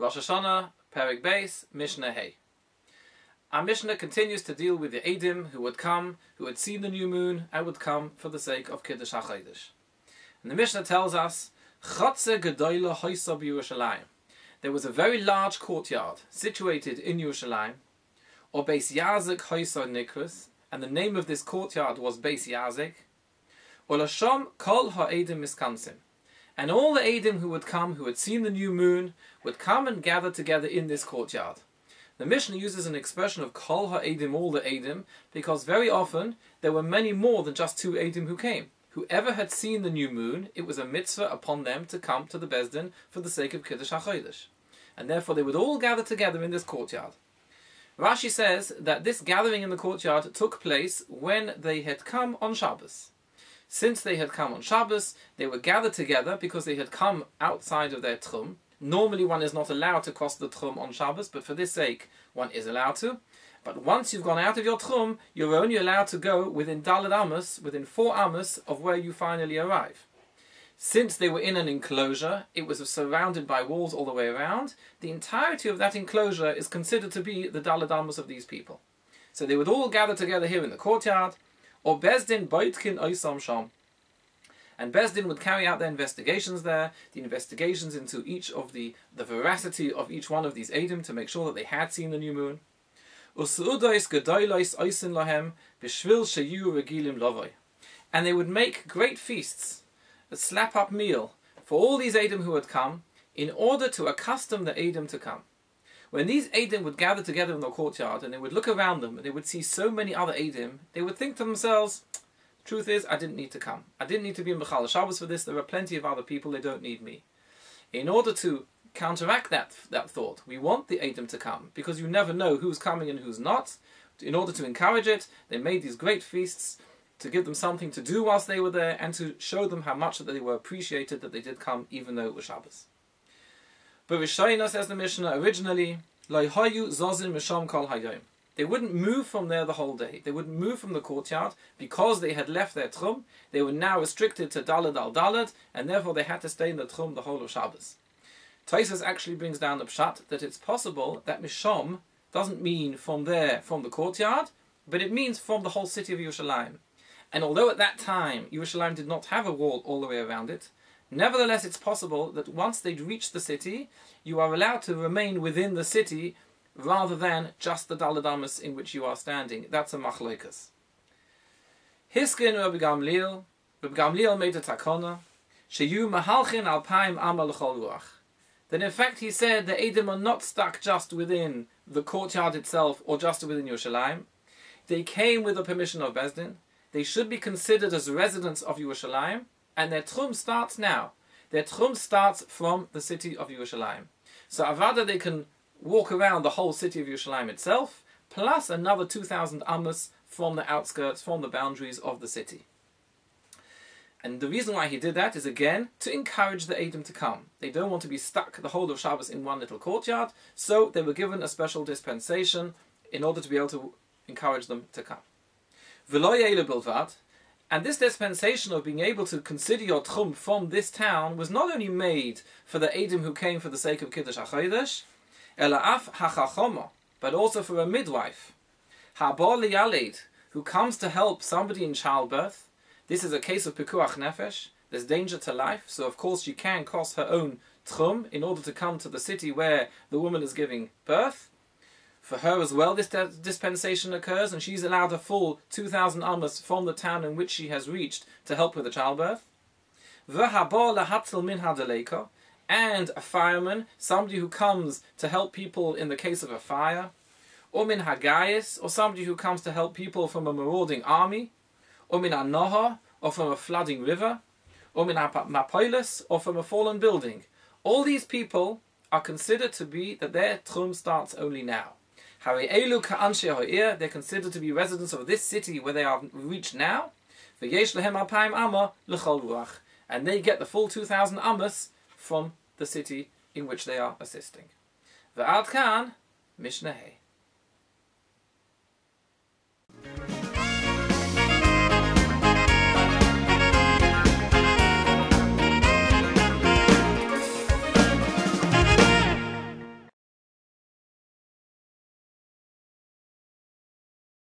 Rosh Hashanah, Perek Beis, Mishnah Hey. Our Mishnah continues to deal with the Eidim who would come, who had seen the new moon, and would come for the sake of Kiddush HaChodesh. And the Mishnah tells us, Chatze Gedoyle Hoysa b'Yerushalayim. There was a very large courtyard situated in Yerushalayim, or Beis Yazik Hoysa Nikras, and the name of this courtyard was Beis Yazik, or Lashom Kol HaEidim Miskansim. And all the Eidim who would come, who had seen the new moon, would come and gather together in this courtyard. The Mishnah uses an expression of Kol HaEidim, all the Eidim, because very often there were many more than just two Eidim who came. Whoever had seen the new moon, it was a mitzvah upon them to come to the Beis Din for the sake of Kiddush HaChodesh. And therefore they would all gather together in this courtyard. Rashi says that this gathering in the courtyard took place when they had come on Shabbos. Since they had come on Shabbos, they were gathered together because they had come outside of their tchum. Normally one is not allowed to cross the tchum on Shabbos, but for this sake one is allowed to. But once you've gone out of your tchum, you're only allowed to go within Daled Amos, within 4 Amos of where you finally arrive. Since they were in an enclosure, it was surrounded by walls all the way around, the entirety of that enclosure is considered to be the Daled Amos of these people. So they would all gather together here in the courtyard, or Beis Din Boitkin Oisam Sham. And Beis Din would carry out their investigations there, the investigations into each of the veracity of each one of these Eidim to make sure that they had seen the new moon. And they would make great feasts, a slap-up meal, for all these Eidim who had come, in order to accustom the Eidim to come. When these Eidim would gather together in the courtyard and they would look around them and they would see so many other Eidim, they would think to themselves, the truth is, I didn't need to come. I didn't need to be in Bechal Shabbos for this. There are plenty of other people, they don't need me. In order to counteract that thought, we want the Eidim to come, because you never know who's coming and who's not. In order to encourage it, they made these great feasts to give them something to do whilst they were there and to show them how much that they were appreciated that they did come even though it was Shabbos. But Rishayna, says the Mishnah, originally, they wouldn't move from there the whole day. They wouldn't move from the courtyard because they had left their tchum. They were now restricted to Daled al Daled, and therefore they had to stay in the tchum the whole of Shabbos. Tosfos actually brings down the pshat that it's possible that Misham doesn't mean from there, from the courtyard, but it means from the whole city of Yerushalayim. And although at that time Yerushalayim did not have a wall all the way around it, nevertheless it's possible that once they'd reached the city, you are allowed to remain within the city rather than just the Daled Amos in which you are standing. That's a machlokas. Hiskin Rabbi Gamliel. Rabbi Gamliel made a takona. Sheyu mahalchin alpaim ama l'chol ruach. Then in fact he said the Eidim are not stuck just within the courtyard itself or just within Yerushalayim. They came with the permission of Beis Din. They should be considered as residents of Yerushalayim, and their tchum starts now. Their tchum starts from the city of Yerushalayim. So avada they can walk around the whole city of Yerushalayim itself, plus another 2,000 amos from the outskirts, from the boundaries of the city. And the reason why he did that is, again, to encourage the Eidim to come. They don't want to be stuck the whole of Shabbos in one little courtyard, so they were given a special dispensation in order to be able to encourage them to come. And this dispensation of being able to consider your tchum from this town was not only made for the Eidim who came for the sake of Kiddush HaChodesh, but also for a midwife, who comes to help somebody in childbirth. This is a case of pikuach nefesh. There's danger to life, so of course she can cross her own tchum in order to come to the city where the woman is giving birth. For her as well, this dispensation occurs, and she's allowed a full 2,000 amos from the town in which she has reached to help with the childbirth. And a fireman, somebody who comes to help people in the case of a fire. Or min hagayis, or somebody who comes to help people from a marauding army. Or min anoha, or from a flooding river. Or min mapoilis, or from a fallen building. All these people are considered to be that their tchum starts only now. They're considered to be residents of this city where they are reached now. And they get the full 2,000 amos from the city in which they are assisting. V'ad kan, Mishnah Hey.